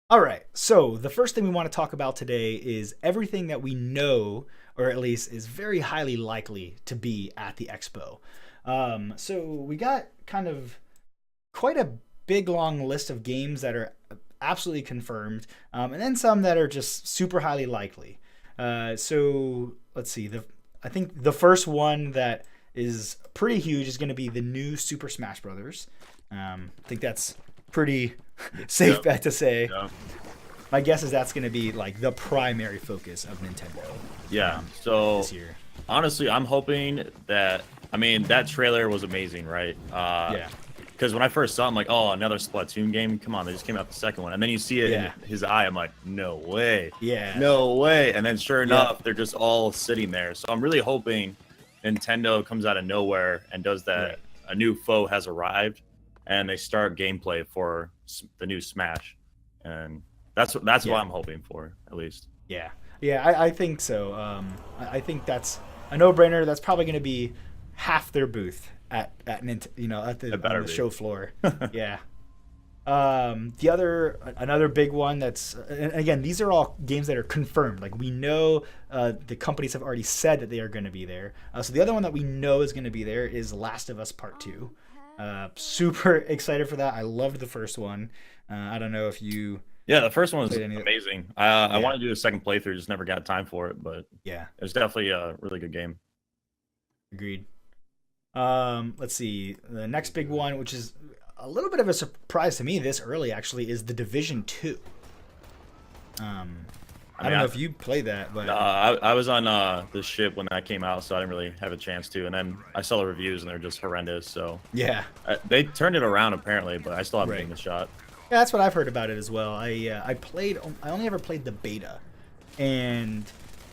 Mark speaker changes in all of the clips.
Speaker 1: All right. So the first thing we want to talk about today is everything that we know, or at least is very highly likely to be at the expo. So we got kind of quite a big long list of games that are absolutely confirmed, and then some that are just super highly likely. So let's see. I think the first one that is pretty huge is going to be the new Super Smash Brothers. I think that's pretty safe
Speaker 2: Yep.
Speaker 1: bet to say.
Speaker 2: Yep.
Speaker 1: My guess is that's going to be like the primary focus of Nintendo
Speaker 2: Yeah. So
Speaker 1: this year.
Speaker 2: honestly, I'm hoping that. I mean, that trailer was amazing, right?
Speaker 1: Yeah,
Speaker 2: Because when I first saw, it, I'm like, oh, another Splatoon game. Come on, they just came out the second one, and then you see it
Speaker 1: Yeah.
Speaker 2: in his eye. I'm like, no way,
Speaker 1: yeah,
Speaker 2: no way. And then sure
Speaker 1: Yeah.
Speaker 2: enough, they're just all sitting there. So I'm really hoping Nintendo comes out of nowhere and does that.
Speaker 1: Right.
Speaker 2: A new foe has arrived, and they start gameplay for the new Smash, and that's
Speaker 1: Yeah.
Speaker 2: what I'm hoping for, at least.
Speaker 1: yeah, yeah. I think so. I think that's a no-brainer. That's probably going to be half their booth at at the
Speaker 2: It better
Speaker 1: on the
Speaker 2: be.
Speaker 1: show floor. Yeah. Another big one that's and again, these are all games that are confirmed. Like we know the companies have already said that they are going to be there. So the other one that we know is going to be there is Last of Us Part Two. Super excited for that. I loved the first one. I don't know if you
Speaker 2: Yeah, the first one was
Speaker 1: played any.
Speaker 2: amazing. I
Speaker 1: Yeah,
Speaker 2: want to do a second playthrough, just never got time for it, but
Speaker 1: yeah,
Speaker 2: it was definitely a really good game.
Speaker 1: agreed. Let's see. The next big one, which is a little bit of a surprise to me this early, actually, is the Division Two. I
Speaker 2: I
Speaker 1: don't
Speaker 2: mean,
Speaker 1: know if you played that, but
Speaker 2: I was on the ship when that came out, so I didn't really have a chance to. And then I saw the reviews, and they're just horrendous. So
Speaker 1: yeah,
Speaker 2: they turned it around apparently, but I still haven't
Speaker 1: Right.
Speaker 2: given it a shot.
Speaker 1: yeah, that's what I've heard about it as well. I played. I only ever played the beta, and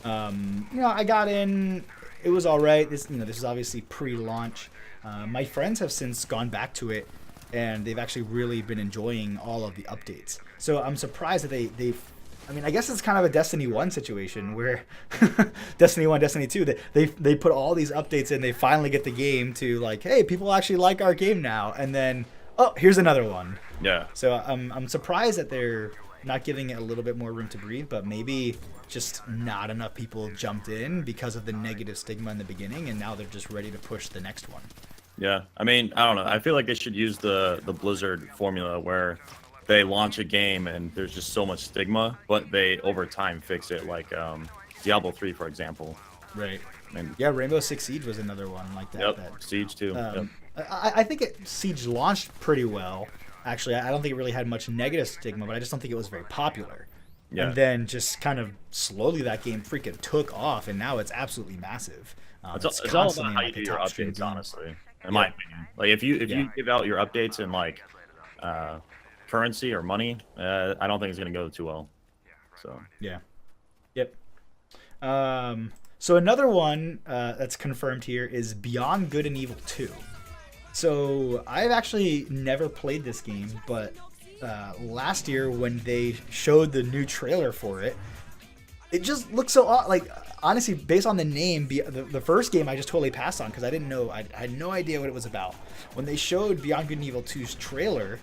Speaker 1: I got in. It was all right. This is obviously pre-launch. My friends have since gone back to it, and they've actually really been enjoying all of the updates. So I'm surprised that they've. I mean, I guess it's kind of a Destiny 1 situation where Destiny 1, Destiny 2, they put all these updates in, they finally get the game to like, hey, people actually like our game now, and then oh, here's another one.
Speaker 2: Yeah,
Speaker 1: So I'm surprised that they're not giving it a little bit more room to breathe, but maybe just not enough people jumped in because of the negative stigma in the beginning, and now they're just ready to push the next one.
Speaker 2: yeah. I mean, I don't know. I feel like they should use the Blizzard formula where they launch a game and there's just so much stigma, but they over time fix it, like Diablo 3, for example.
Speaker 1: Right.
Speaker 2: And
Speaker 1: Yeah, Rainbow Six Siege was another one like that.
Speaker 2: yep,
Speaker 1: That
Speaker 2: Siege too. Yep.
Speaker 1: I think Siege launched pretty well. Actually, I don't think it really had much negative stigma, but I just don't think it was very popular.
Speaker 2: Yeah.
Speaker 1: And then just kind of slowly that game freaking took off, and now it's absolutely massive.
Speaker 2: It's all about
Speaker 1: constantly
Speaker 2: how
Speaker 1: in,
Speaker 2: you
Speaker 1: like,
Speaker 2: do
Speaker 1: a
Speaker 2: your
Speaker 1: top stream
Speaker 2: updates,
Speaker 1: zone.
Speaker 2: honestly. In my opinion, like if
Speaker 1: Yeah.
Speaker 2: you give out your updates in like uh, currency or money, I don't think it's gonna go too well. So
Speaker 1: Yeah. Yep. So another one that's confirmed here is Beyond Good and Evil 2. So I've actually never played this game, but last year when they showed the new trailer for it, it just looks so odd. Like honestly, based on the name, the first game I just totally passed on because I didn't know. I had no idea what it was about. When they showed Beyond Good and Evil 2's trailer,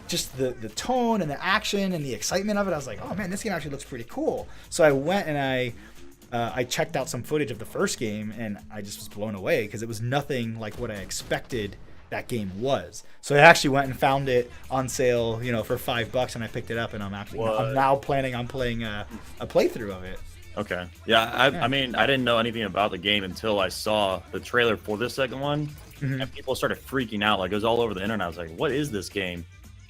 Speaker 1: just the tone and the action and the excitement of it, I was like, oh man, this game actually looks pretty cool. So I went and I checked out some footage of the first game, and I just was blown away because it was nothing like what I expected that game was. So I actually went and found it on sale, for $5, and I picked it up, and I'm now planning on playing a playthrough of it.
Speaker 2: okay, yeah. I mean, I didn't know anything about the game until I saw the trailer for the second one, and people started freaking out. Like it was all over the internet. I was like, what is this game?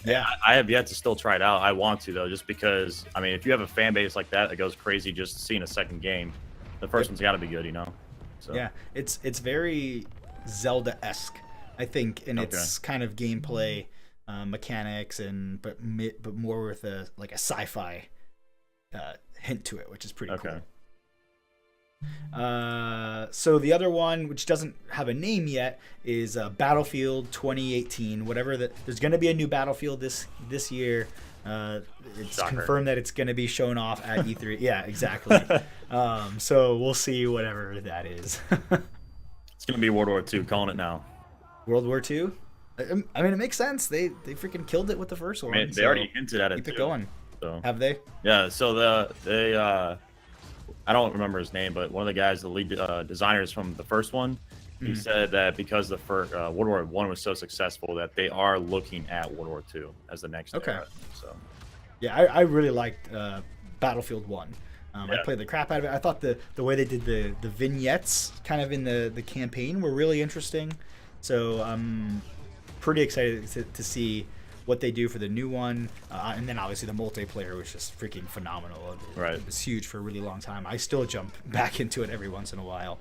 Speaker 1: Yeah,
Speaker 2: I have yet to still try it out. I want to though, just because. I mean, if you have a fan base like that goes crazy just seeing a second game, the first one's got to be good. So
Speaker 1: yeah, it's very Zelda-esque, I think, in
Speaker 2: Okay.
Speaker 1: its kind of gameplay mechanics, but more with a sci-fi hint to it, which is pretty
Speaker 2: Okay.
Speaker 1: cool. So the other one, which doesn't have a name yet, is Battlefield 2018. There's going to be a new Battlefield this year. It's
Speaker 2: Shocker.
Speaker 1: confirmed that it's going to be shown off at E3. Yeah, exactly. So we'll see whatever that is.
Speaker 2: It's gonna be World War II. Calling it now.
Speaker 1: World War II. I mean, it makes sense. They freaking killed it with the first one.
Speaker 2: I mean, they
Speaker 1: so
Speaker 2: already hinted at it
Speaker 1: keep
Speaker 2: too.
Speaker 1: it going.
Speaker 2: So
Speaker 1: Have they?
Speaker 2: yeah, so they I don't remember his name, but one of the guys, the lead designers from the first one, he said that because the first World War One was so successful that they are looking at World War Two as the next
Speaker 1: Okay.
Speaker 2: era. So
Speaker 1: Yeah, I really liked Battlefield 1. I
Speaker 2: Yeah.
Speaker 1: played the crap out of it. I thought the way they did the vignettes kind of in the campaign were really interesting. So I'm pretty excited to see what they do for the new one. And then obviously the multiplayer was just freaking phenomenal.
Speaker 2: Right.
Speaker 1: It was huge for a really long time. I still jump back into it every once in a while.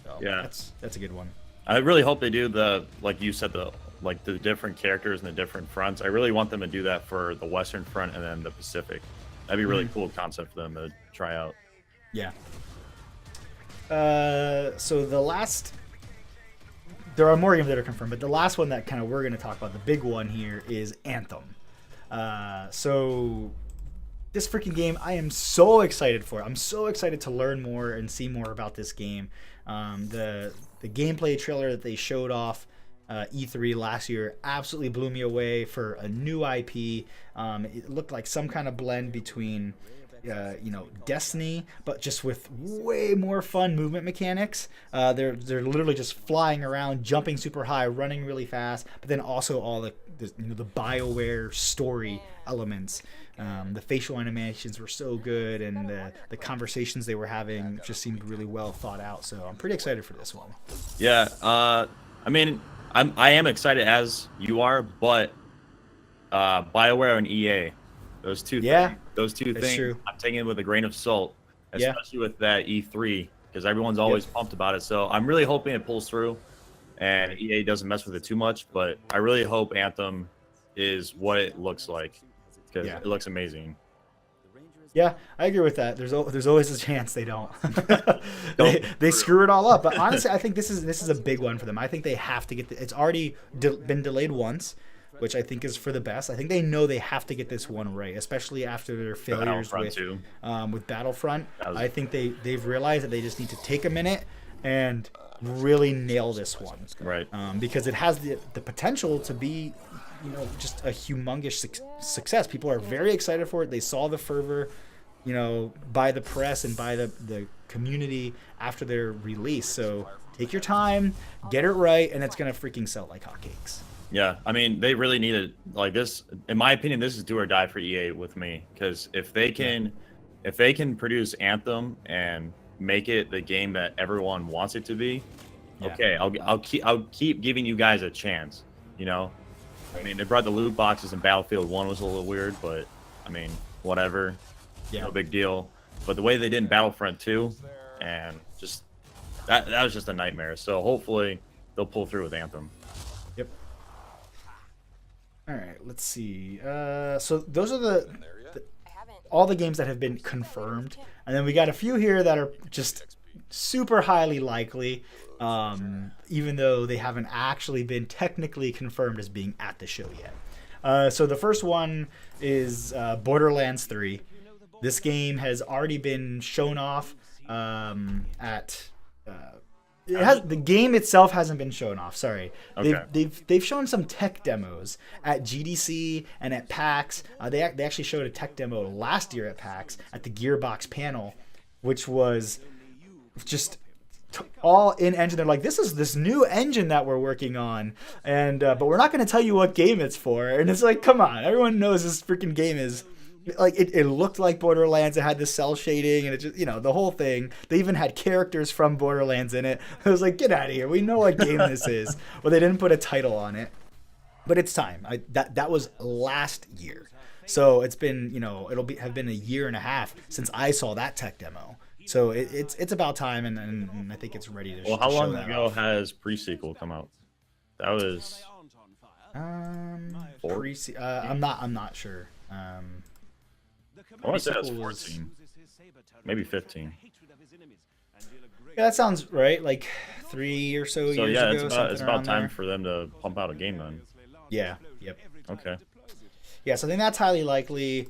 Speaker 1: So
Speaker 2: Yeah.
Speaker 1: that's a good one.
Speaker 2: I really hope they do the, like you said, the different characters and the different fronts. I really want them to do that for the Western Front and then the Pacific. That'd be really cool concept for them to try out.
Speaker 1: Yeah. So there are more games that are confirmed, but the last one that kind of we're going to talk about, the big one here, is Anthem. So this freaking game, I am so excited for. I'm so excited to learn more and see more about this game. The gameplay trailer that they showed off E3 last year absolutely blew me away for a new IP. It looked like some kind of blend between Destiny, but just with way more fun movement mechanics. They're literally just flying around, jumping super high, running really fast, but then also all the BioWare story elements. The facial animations were so good, and the conversations they were having just seemed really well thought out. So I'm pretty excited for this one.
Speaker 2: Yeah, I mean, I am excited as you are, but BioWare and EA, those two things,
Speaker 1: true.
Speaker 2: I'm taking it with a grain of salt,
Speaker 1: Yeah.
Speaker 2: especially with that E3, because everyone's always pumped about it. So I'm really hoping it pulls through, and EA doesn't mess with it too much. But I really hope Anthem is what it looks like, because it looks amazing.
Speaker 1: Yeah, I agree with that. There's always a chance they don't. they screw it all up. But honestly, I think this is a big one for them. I think they have to get it's already been delayed once, which I think is for the best. I think they know they have to get this one right, especially after their failures with Battlefront. I think they've realized that they just need to take a minute and really nail this one.
Speaker 2: Right.
Speaker 1: Because it has the potential to be, just a humongous success. People are very excited for it. They saw the fervor, by the press and by the community after their release. So take your time, get it right, and it's gonna freaking sell like hotcakes.
Speaker 2: Yeah, I mean, they really need it. Like this, in my opinion, this is do or die for EA with me. Because if they can produce Anthem and make it the game that everyone wants it to be, okay, I'll keep giving you guys a chance. I mean, they brought the loot boxes in Battlefield 1 was a little weird, but I mean, whatever. No big deal. But the way they did in Battlefront 2, and just that was just a nightmare. So hopefully they'll pull through with Anthem.
Speaker 1: Yep. All right, let's see. So those are all the games that have been confirmed, and then we got a few here that are just super highly likely, even though they haven't actually been technically confirmed as being at the show yet. So the first one is Borderlands 3. This game has already been shown off at. The game itself hasn't been shown off. Sorry,
Speaker 2: Okay.
Speaker 1: they've shown some tech demos at GDC and at PAX. They actually showed a tech demo last year at PAX at the Gearbox panel, which was just all in engine. They're like, this is this new engine that we're working on, and but we're not going to tell you what game it's for. And it's like, come on, everyone knows this freaking game is. Like it looked like Borderlands. It had the cell shading, and it just the whole thing. They even had characters from Borderlands in it. I was like, get out of here. We know what game this is. Well, they didn't put a title on it, but it's time. That was last year, so it's been have been a year and a half since I saw that tech demo. So it's about time, and I think it's ready to.
Speaker 2: Well, how
Speaker 1: to
Speaker 2: long
Speaker 1: show that
Speaker 2: ago
Speaker 1: off.
Speaker 2: has pre-sequel come out? That was
Speaker 1: I'm not sure.
Speaker 2: I want to say that's
Speaker 1: Pre-sequel was-
Speaker 2: 14, maybe 15.
Speaker 1: Yeah, that sounds right. Like 3 or so
Speaker 2: So
Speaker 1: years
Speaker 2: yeah,
Speaker 1: ago.
Speaker 2: it's
Speaker 1: something
Speaker 2: about
Speaker 1: around
Speaker 2: time
Speaker 1: there.
Speaker 2: for them to pump out a game then.
Speaker 1: Yeah. Yep.
Speaker 2: Okay.
Speaker 1: Yeah, so I think that's highly likely.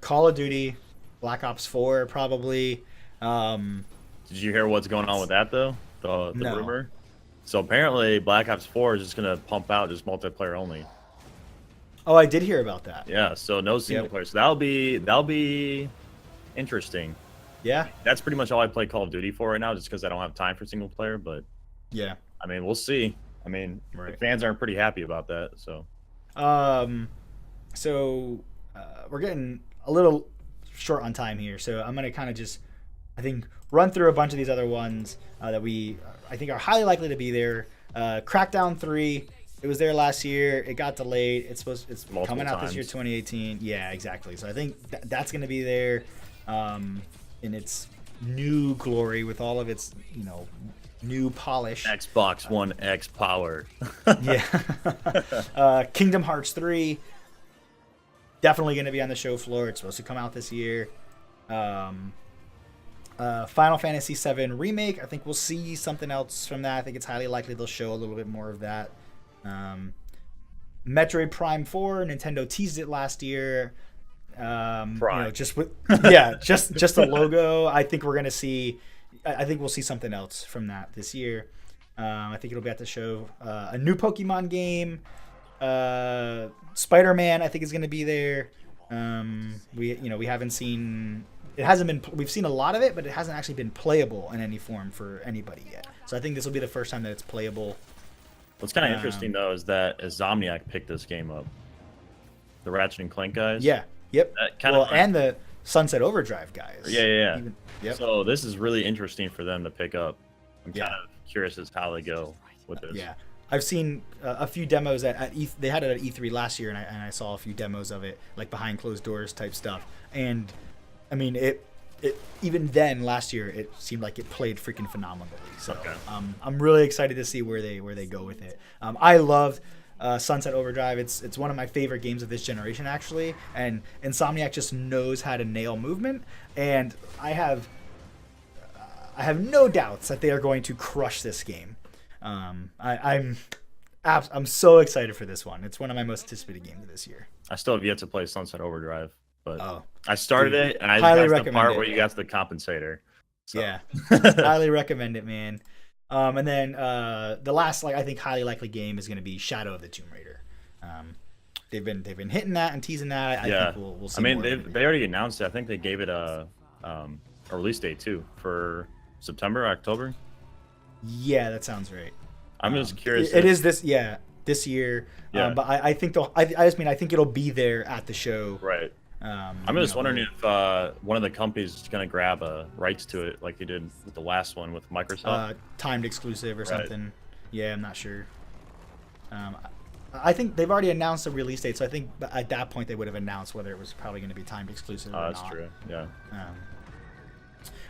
Speaker 1: Call of Duty, Black Ops 4, probably.
Speaker 2: Did you hear what's going on with that though? The
Speaker 1: No.
Speaker 2: rumor. So apparently, Black Ops 4 is just gonna pump out just multiplayer only.
Speaker 1: Oh, I did hear about that.
Speaker 2: Yeah, so no single
Speaker 1: Yep.
Speaker 2: player. So that'll be interesting.
Speaker 1: Yeah.
Speaker 2: That's pretty much all I play Call of Duty for right now, just because I don't have time for single player. But
Speaker 1: Yeah.
Speaker 2: I mean, we'll see. I mean, the
Speaker 1: Right.
Speaker 2: fans aren't pretty happy about that. So
Speaker 1: Um. So we're getting a little short on time here, so I'm gonna kind of just, I think, run through a bunch of these other ones that I think are highly likely to be there. Crackdown 3. It was there last year. It got delayed. It's
Speaker 2: Multiple
Speaker 1: coming out this year,
Speaker 2: times.
Speaker 1: 2018. Yeah, exactly. So I think that's going to be there in its new glory with all of its, new polish.
Speaker 2: Xbox One X power.
Speaker 1: Yeah. Kingdom Hearts 3. Definitely going to be on the show floor. It's supposed to come out this year. Final Fantasy VII Remake. I think we'll see something else from that. I think it's highly likely they'll show a little bit more of that. Metroid Prime 4. Nintendo teased it last year.
Speaker 2: Prime.
Speaker 1: Just with just a logo. I think we're gonna see. I think we'll see something else from that this year. I think it'll be at the show. A new Pokemon game. Spider-Man, I think, is going to be there. We haven't seen. It hasn't been. We've seen a lot of it, but it hasn't actually been playable in any form for anybody yet. So I think this will be the first time that it's playable.
Speaker 2: What's kind of interesting though is that Insomniac picked this game up. The Ratchet and Clank guys.
Speaker 1: Yeah. Yep.
Speaker 2: That kinda like-
Speaker 1: and the Sunset Overdrive guys.
Speaker 2: Yeah.
Speaker 1: Yep.
Speaker 2: So this is really interesting for them to pick up. I'm
Speaker 1: Yeah.
Speaker 2: kind of curious as to how they go with this.
Speaker 1: Yeah, I've seen a few demos at they had it at E3 last year, and I saw a few demos of it, like behind closed doors type stuff. And I mean, it even then last year it seemed like it played freaking phenomenally. So
Speaker 2: Okay.
Speaker 1: I'm really excited to see where they go with it. I loved Sunset Overdrive. It's one of my favorite games of this generation, actually. And Insomniac just knows how to nail movement, and I have no doubts that they are going to crush this game. I'm so excited for this one. It's one of my most anticipated games of this year.
Speaker 2: I still have yet to play Sunset Overdrive, but
Speaker 1: Oh,
Speaker 2: I started
Speaker 1: dude,
Speaker 2: it and I
Speaker 1: highly
Speaker 2: got to the
Speaker 1: recommend
Speaker 2: part
Speaker 1: it.
Speaker 2: where you got to the compensator. So.
Speaker 1: yeah, highly recommend it, man. And then the last, I think, highly likely game is going to be Shadow of the Tomb Raider. They've been hitting that and teasing that. I think we'll see.
Speaker 2: I mean,
Speaker 1: more of it.
Speaker 2: they already announced it. I think they gave it a release date too for September, October.
Speaker 1: Yeah, that sounds right.
Speaker 2: I'm just curious.
Speaker 1: It is this year.
Speaker 2: Yeah.
Speaker 1: But I think I think it'll be there at the show.
Speaker 2: Right. I'm just wondering if one of the companies is going to grab rights to it like they did with the last one with Microsoft.
Speaker 1: Timed exclusive or
Speaker 2: Right.
Speaker 1: something. Yeah, I'm not sure. I think they've already announced a release date, so I think at that point they would have announced whether it was probably going to be timed exclusive or
Speaker 2: That's
Speaker 1: not.
Speaker 2: true. Yeah.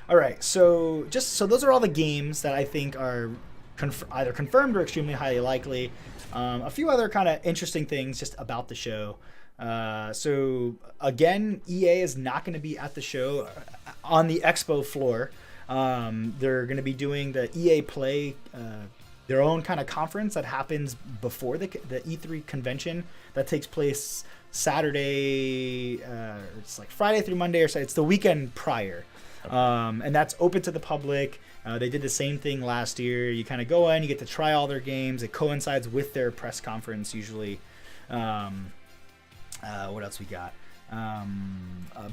Speaker 1: All right, so those are all the games that I think are either confirmed or extremely highly likely. A few other kind of interesting things just about the show. So again, EA is not going to be at the show on the expo floor. They're going to be doing the EA Play, their own kind of conference that happens before the E3 convention that takes place Saturday. It's like Friday through Monday or so. It's the weekend prior. And that's open to the public. They did the same thing last year. You kind of go in, you get to try all their games. It coincides with their press conference usually. What else we got?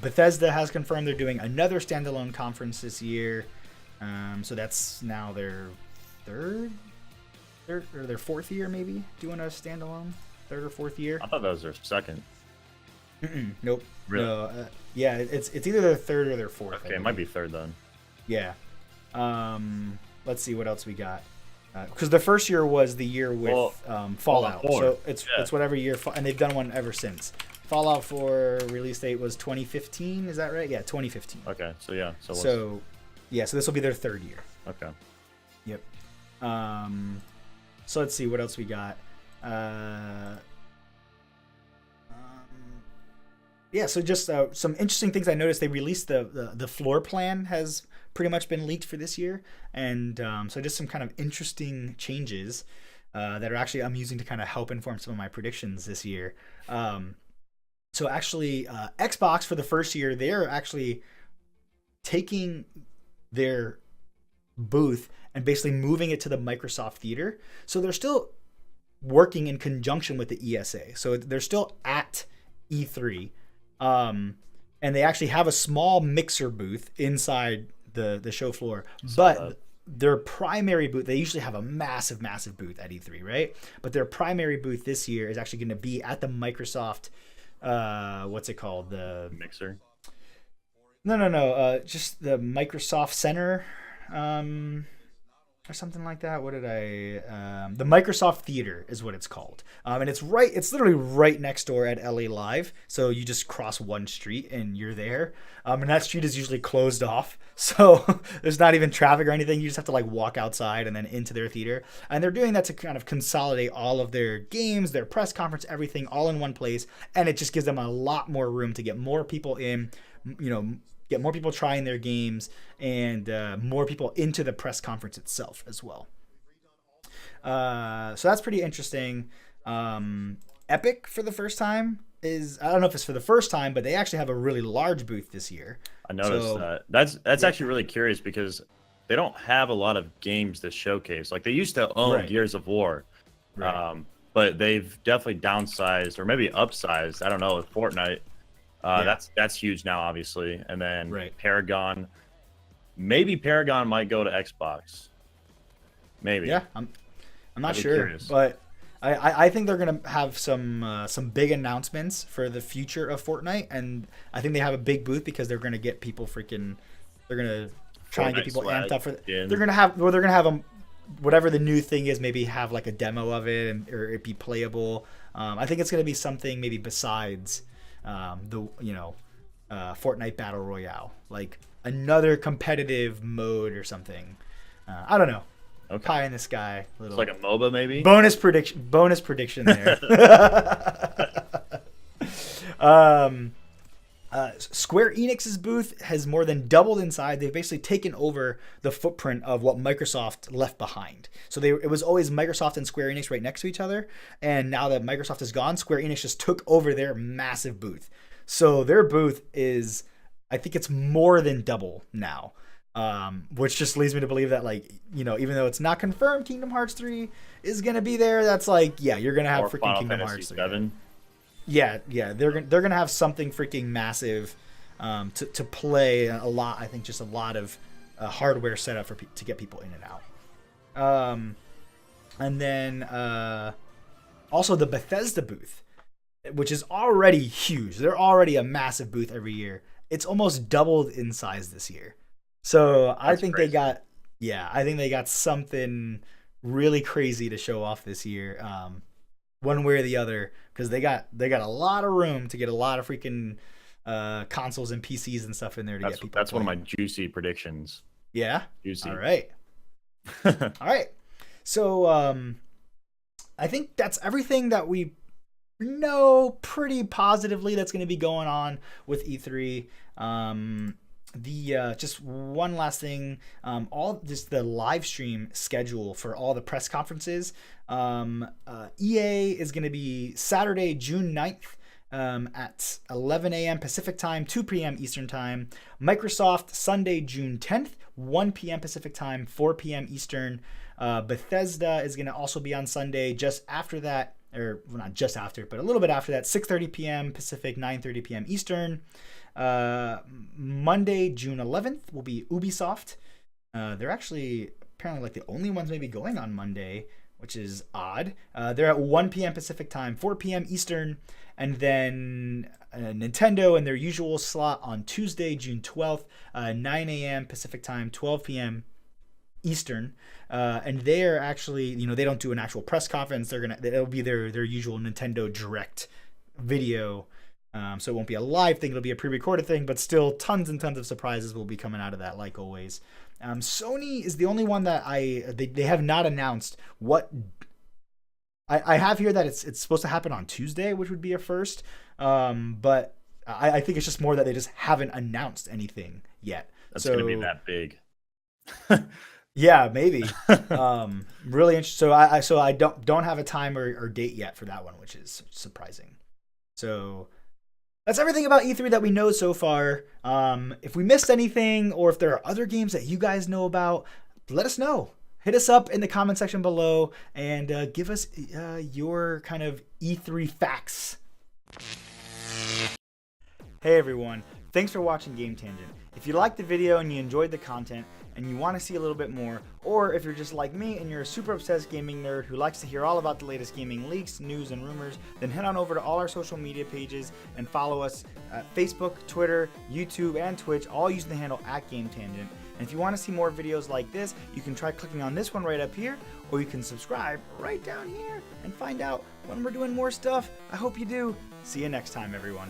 Speaker 1: Bethesda has confirmed they're doing another standalone conference this year. So that's now their fourth year, maybe, doing a standalone. Third or fourth year.
Speaker 2: I thought that was their second.
Speaker 1: Nope.
Speaker 2: Really?
Speaker 1: No, yeah, it's either their third or their fourth.
Speaker 2: Okay, it might be third then.
Speaker 1: Yeah. Let's see what else we got. Because the first year was the year with Fallout,
Speaker 2: 4.
Speaker 1: so it's whatever year, and they've done one ever since. Fallout 4 release date was 2015. Is that right? Yeah, 2015.
Speaker 2: Okay, so yeah, so
Speaker 1: So this will be their third year.
Speaker 2: okay.
Speaker 1: Yep. So let's see what else we got. Yeah, so just some interesting things I noticed. They released the floor plan has pretty much been leaked for this year, and so just some kind of interesting changes that are actually I'm using to kind of help inform some of my predictions this year. So actually, Xbox for the first year, they're actually taking their booth and basically moving it to the Microsoft Theater. So they're still working in conjunction with the ESA. So they're still at E3. And they actually have a small mixer booth inside the show floor. But their primary booth, they usually have a massive booth at E3, right? But their primary booth this year is actually going to be at the Microsoft, what's it called? The
Speaker 2: Mixer.
Speaker 1: No. Just the Microsoft Center, or something like that. What did I? The Microsoft Theater is what it's called, and it's literally right next door at LA Live. So you just cross one street and you're there, and that street is usually closed off, so there's not even traffic or anything. You just have to like walk outside and then into their theater, and they're doing that to kind of consolidate all of their games, their press conference, everything all in one place, and it just gives them a lot more room to get more people in, get more people trying their games, and more people into the press conference itself as well. So that's pretty interesting. Epic, for the first time, I don't know if it's for the first time, but they actually have a really large booth this year.
Speaker 2: I noticed that. That's actually really curious because they don't have a lot of games to showcase. Like they used to own Gears of War, but they've definitely downsized or maybe upsized. I don't know, with Fortnite. That's huge now, obviously. And then Paragon. Maybe Paragon might go to Xbox. Maybe.
Speaker 1: Yeah, I'm not sure, but I think they're gonna have some big announcements for the future of Fortnite, and I think they have a big booth because they're gonna get people freaking. They're gonna try and get people amped up for. They're gonna have them. Whatever the new thing is, maybe have like a demo of it, or it be playable. I think it's gonna be something maybe besides. Fortnite Battle Royale, like another competitive mode or something. I don't know.
Speaker 2: Okay.
Speaker 1: Pie in the sky.
Speaker 2: It's like a MOBA, maybe.
Speaker 1: Bonus prediction there. Square Enix's booth has more than doubled in size. They've basically taken over the footprint of what Microsoft left behind. So it was always Microsoft and Square Enix right next to each other. And now that Microsoft is gone, Square Enix just took over their massive booth. So their booth is, I think it's more than double now. Which just leads me to believe that, like, even though it's not confirmed Kingdom Hearts 3 is going to be there, that's like, yeah, you're going to have freaking Kingdom Hearts 3. 7. Yeah, they're gonna have something freaking massive to play a lot. I think just a lot of hardware set up to get people in and out. And then also the Bethesda booth, which is already huge. They're already a massive booth every year. It's almost doubled in size this year. So I think crazy. I think they got something really crazy to show off this year. One way or the other, because they got a lot of room to get a lot of freaking consoles and PCs and stuff in there to get people.
Speaker 2: That's playing. One of my juicy predictions.
Speaker 1: Yeah.
Speaker 2: Juicy.
Speaker 1: All right. All right. So I think that's everything that we know pretty positively that's going to be going on with E3. Just one last thing, the live stream schedule for all the press conferences. EA is going to be Saturday, June 9th at 11 a.m. Pacific time, 2 p.m. Eastern time. Microsoft Sunday, June 10th, 1 p.m. Pacific time, 4 p.m. Eastern. Bethesda is going to also be on Sunday just after that, or well, not just after, but a little bit after that, 6:30 p.m. Pacific, 9:30 p.m. Eastern. Monday, June 11th will be Ubisoft. They're actually apparently like the only ones maybe going on Monday, which is odd. They're at 1 p.m. Pacific time, 4 p.m. Eastern, and then Nintendo in their usual slot on Tuesday, June 12th, 9 a.m. Pacific time, 12 p.m. Eastern, and they're actually, they don't do an actual press conference. It'll be their usual Nintendo Direct video. So it won't be a live thing, it'll be a pre-recorded thing, but still tons and tons of surprises will be coming out of that, like always. Sony is the only one that they have not announced what. I have here that it's supposed to happen on Tuesday, which would be a first, but I think it's just more that they just haven't announced anything yet.
Speaker 2: That's going to be that big.
Speaker 1: Yeah, maybe. Really interesting. So I don't have a time or date yet for that one, which is surprising. So that's everything about E3 that we know so far. If we missed anything, or if there are other games that you guys know about, let us know. hit us up in the comment section below and give us your kind of E3 facts. Hey everyone, thanks for watching Game Tangent. If you liked the video and you enjoyed the content and you want to see a little bit more, or if you're just like me and you're a super obsessed gaming nerd who likes to hear all about the latest gaming leaks, news, and rumors, then head on over to all our social media pages and follow us at Facebook, Twitter, YouTube, and Twitch, all using the handle @GameTangent. And if you want to see more videos like this, you can try clicking on this one right up here, or you can subscribe right down here and find out when we're doing more stuff. I hope you do. See you next time, everyone.